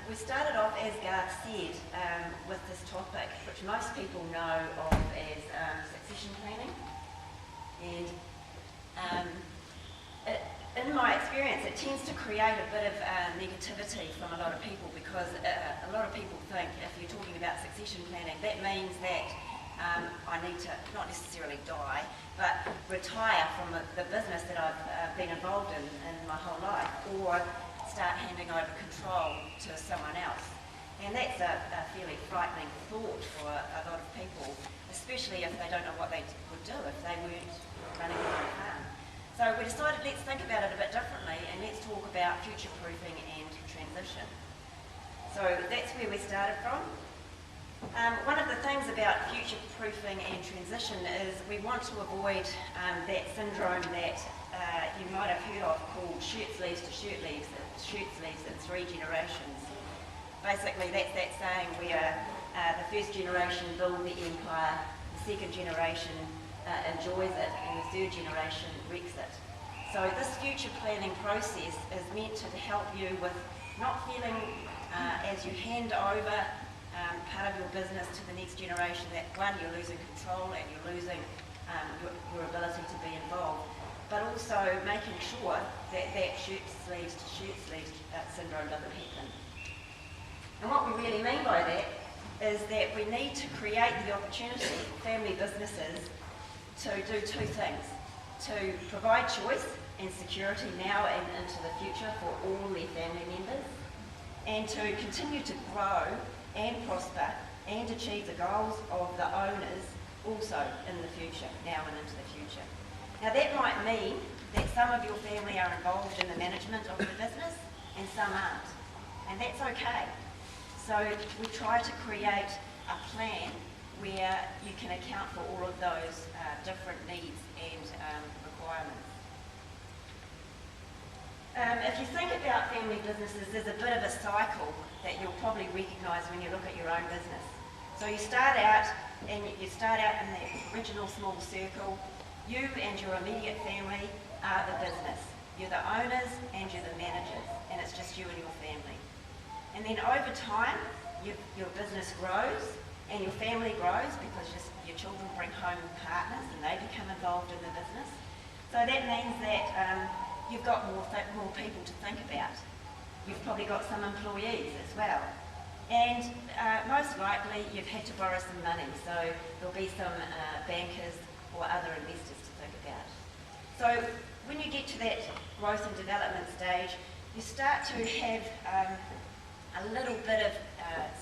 We started off, as Garth said, with this topic, which most people know of as succession planning. And in my experience, it tends to create a bit of negativity from a lot of people, because a lot of people think if you're talking about succession planning, that means that I need to not necessarily die, but retire from the business that I've been involved in my whole life, or start handing over control to someone else. And that's a fairly frightening thought for a lot of people, especially if they don't know what they would do if they weren't running their own farm. So we decided, let's think about it a bit differently, and let's talk about future-proofing and transition. So that's where we started from. One of the things about future-proofing and transition is we want to avoid that syndrome that you might have heard of called shirt sleeves to shirt sleeves in 3 generations. Basically, that's that saying where the first generation build the empire, the second generation enjoys it, and the third generation wrecks it. So this future planning process is meant to help you with not feeling as you hand over part of your business to the next generation that, one, you're losing control and you're losing your ability to be involved, but also making sure that that shirt sleeves to shirt sleeves syndrome doesn't happen. And what we really mean by that is that we need to create the opportunity for family businesses to do 2 things: to provide choice and security now and into the future for all their family members, and to continue to grow and prosper and achieve the goals of the owners also in the future, now and into the future. Now that might mean that some of your family are involved in the management of the business and some aren't, and that's okay. So we try to create a plan where you can account for all of those different needs and requirements. If you think about family businesses, there's a bit of a cycle that you'll probably recognise when you look at your own business. So you start out in the original small circle. You and your immediate family are the business. You're the owners and you're the managers, and it's just you and your family. And then over time, your business grows and your family grows because your children bring home partners and they become involved in the business. So that means that you've got more people to think about. You've probably got some employees as well. And most likely you've had to borrow some money, so there'll be some bankers or other investors to think about. So when you get to that growth and development stage, you start to have a little bit of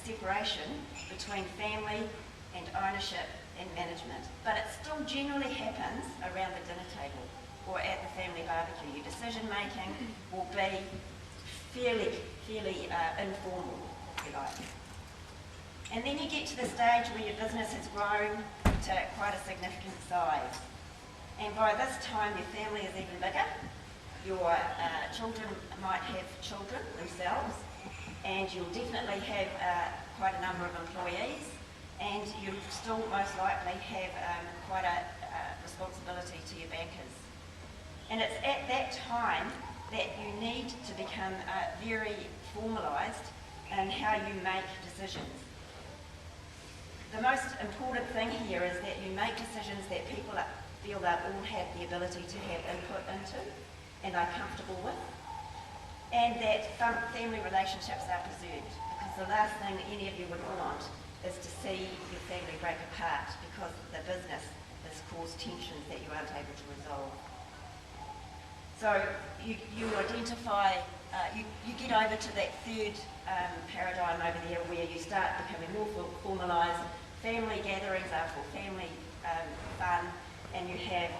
separation between family and ownership and management, but it still generally happens around the dinner table or at the family barbecue. Your decision making will be fairly informal, if you like. And then you get to the stage where your business has grown to quite a significant size. And by this time your family is even bigger. Your children might have children themselves, and you'll definitely have quite a number of employees, and you'll still most likely have quite a responsibility to your bankers. And it's at that time that you need to become very formalised in how you make decisions. The most important thing here is that you make decisions that people feel they'll all have the ability to have input into and are comfortable with, and that family relationships are preserved, because the last thing any of you would want is to see your family break apart because the business has caused tensions that you aren't able to resolve. So you identify, you get over to that third paradigm over there where you start becoming more formalised. Family gatherings are for family fun, and you have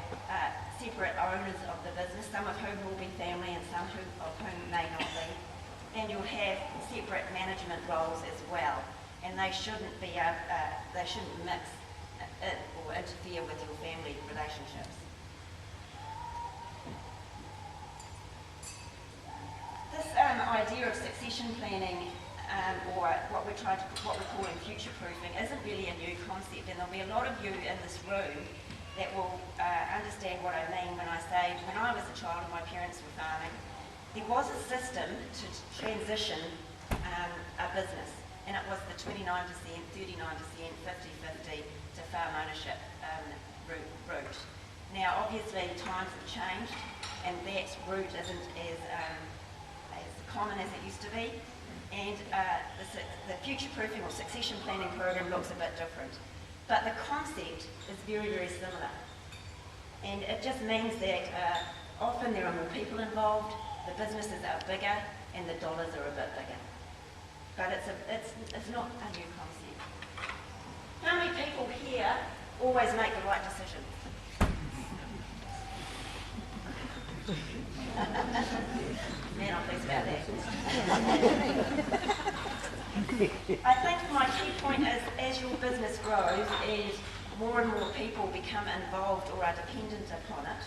separate owners of the business, some of whom will be family and some of whom may not be. And you'll have separate management roles as well, and they shouldn't be they shouldn't mix or interfere with your family relationships. This idea of succession planning, or what we're calling future-proofing, isn't really a new concept, and there'll be a lot of you in this room that will understand what I mean when I say, when I was a child and my parents were farming, there was a system to transition a business. And it was the 29%, 39%, 50-50 to farm ownership route. Now, obviously, times have changed, and that route isn't as common as it used to be. And the future-proofing or succession planning program looks a bit different. But the concept is very, very similar. And it just means that often there are more people involved, the businesses are bigger, and the dollars are a bit bigger. But it's not a new concept. How many people here always make the right decision? Man, I'm pleased about that. I think my key point is, as your business grows, as more and more people become involved or are dependent upon it,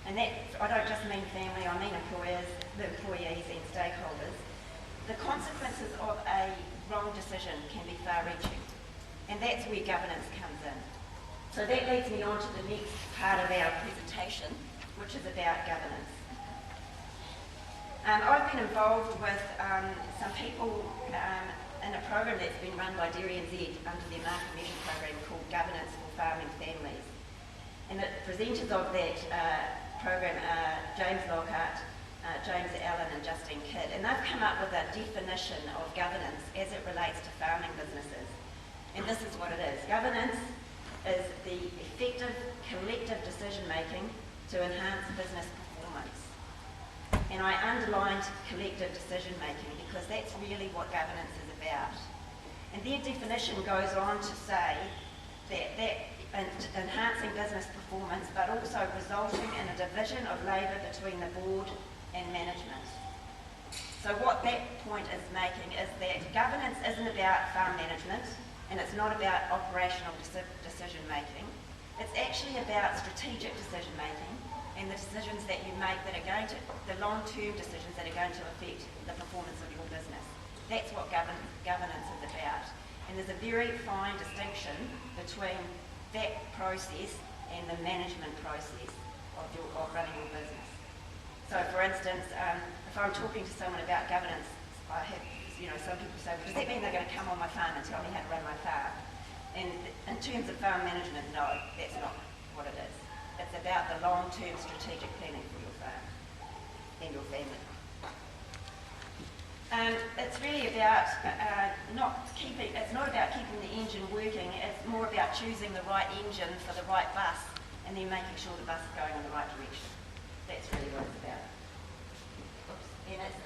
and that, I don't just mean family, I mean employers, the employees and stakeholders, the consequences of a wrong decision can be far-reaching, and that's where governance comes in. So that leads me on to the next part of our presentation, which is about governance. I've been involved with some people in a program that's been run by Dairy NZ under their market measure program called Governance for Farming Families. And the presenters of that program are James Lockhart, James Allen and Justine Kidd, and they've come up with a definition of governance as it relates to farming businesses. And this is what it is. Governance is the effective collective decision making to enhance business performance. And I underlined collective decision making because that's really what governance is about. And their definition goes on to say that enhancing business performance, but also resulting in a division of labour between the board and management. So what that point is making is that governance isn't about farm management, and it's not about operational decision making. It's actually about strategic decision making and the decisions that you make that are going to, the long-term decisions that are going to affect the performance of your business. That's what governance is about. And there's a very fine distinction between that process and the management process of running your business. So for instance, if I'm talking to someone about governance, I have, some people say, well, does that mean they're going to come on my farm and tell me how to run my farm? And in terms of farm management, no, that's not what it is. It's about the long-term strategic planning for your farm and your family. It's really about it's not about keeping the engine working, it's more about choosing the right engine for the right bus and then making sure the bus is going in the right direction. That's really what it's about. Oops. And it's,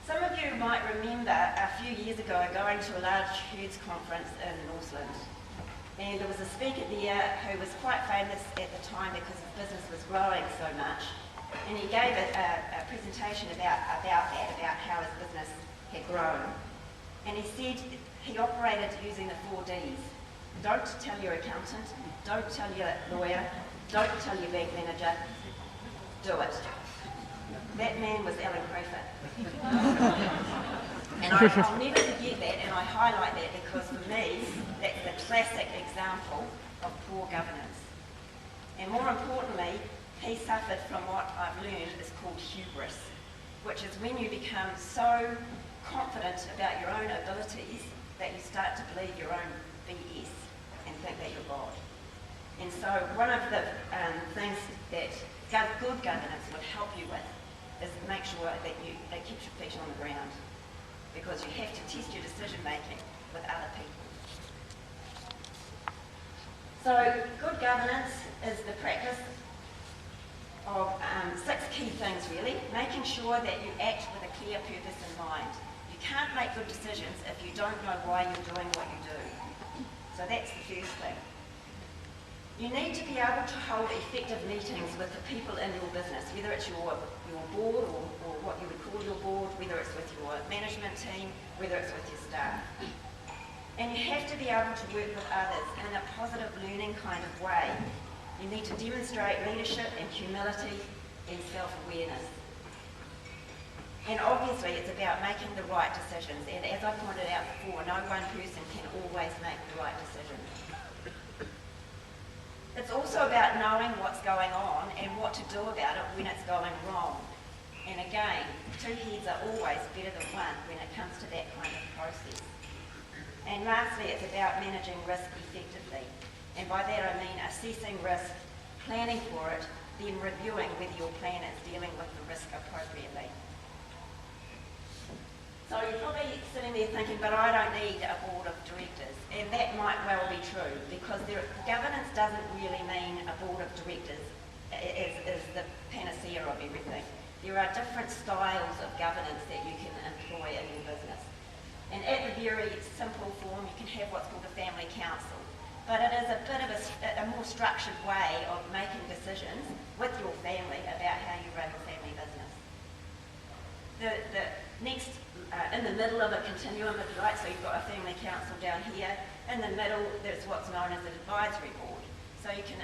some of you might remember a few years ago going to a large herds conference in Northland. And there was a speaker there who was quite famous at the time because his business was growing so much. And he gave a presentation about how his business had grown. And he said he operated using the 4 Ds. Don't tell your accountant, don't tell your lawyer, don't tell your bank manager, do it. That man was Alan Crawford. And I'll never forget that, and I highlight that because for me, that's the classic example of poor governance. And more importantly, he suffered from what I've learned is called hubris, which is when you become so confident about your own abilities that you start to believe your own BS and think that you're God. And so one of the things that good governance would help you with is make sure that it keeps your feet on the ground, because you have to test your decision making with other people. So good governance is the practice of 6 key things really, making sure that you act with a clear purpose in mind. You can't make good decisions if you don't know why you're doing what you do. So that's the first thing. You need to be able to hold effective meetings with the people in your business, whether it's your board or what you would call your board, whether it's with your management team, whether it's with your staff. And you have to be able to work with others in a positive learning kind of way. You need to demonstrate leadership and humility and self-awareness. And obviously it's about making the right decisions. And as I pointed out before, no one person can always make the right decision. It's also about knowing what's going on and what to do about it when it's going wrong. And again, two heads are always better than one when it comes to that kind of process. And lastly, it's about managing risk effectively. And by that I mean assessing risk, planning for it, then reviewing whether your plan is dealing with the risk appropriately. So you're probably sitting there thinking, but I don't need a board of directors. And that might well be true, because governance doesn't really mean a board of directors is the panacea of everything. There are different styles of governance that you can employ in your business. And at the very simple form, you can have what's called a family council. But it is a bit of a more structured way of making decisions with your family about how you run your family business. The next, in the middle of a continuum, if you like, so you've got a family council down here. In the middle, there's what's known as an advisory board. So you can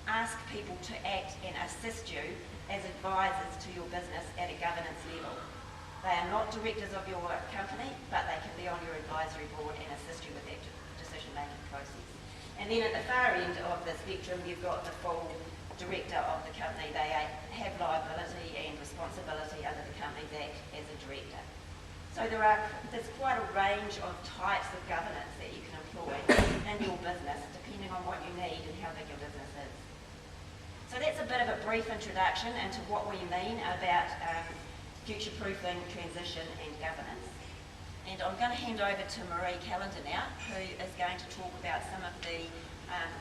ask people to act and assist you as advisors to your business at a governance level. They are not directors of your company, but they can be on your advisory board and assist you with that decision-making process. And then at the far end of the spectrum, you've got the full director of the company. They have liability and responsibility under the Companies Act as a director. So there's quite a range of types of governance that you can employ in your business, depending on what you need and how big your business is. So that's a bit of a brief introduction into what we mean about future-proofing, transition and governance. And I'm going to hand over to Marie Callender now, who is going to talk about some of the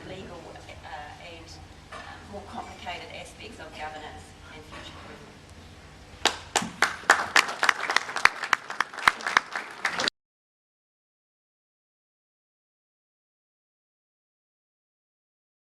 legal and more complicated aspects of governance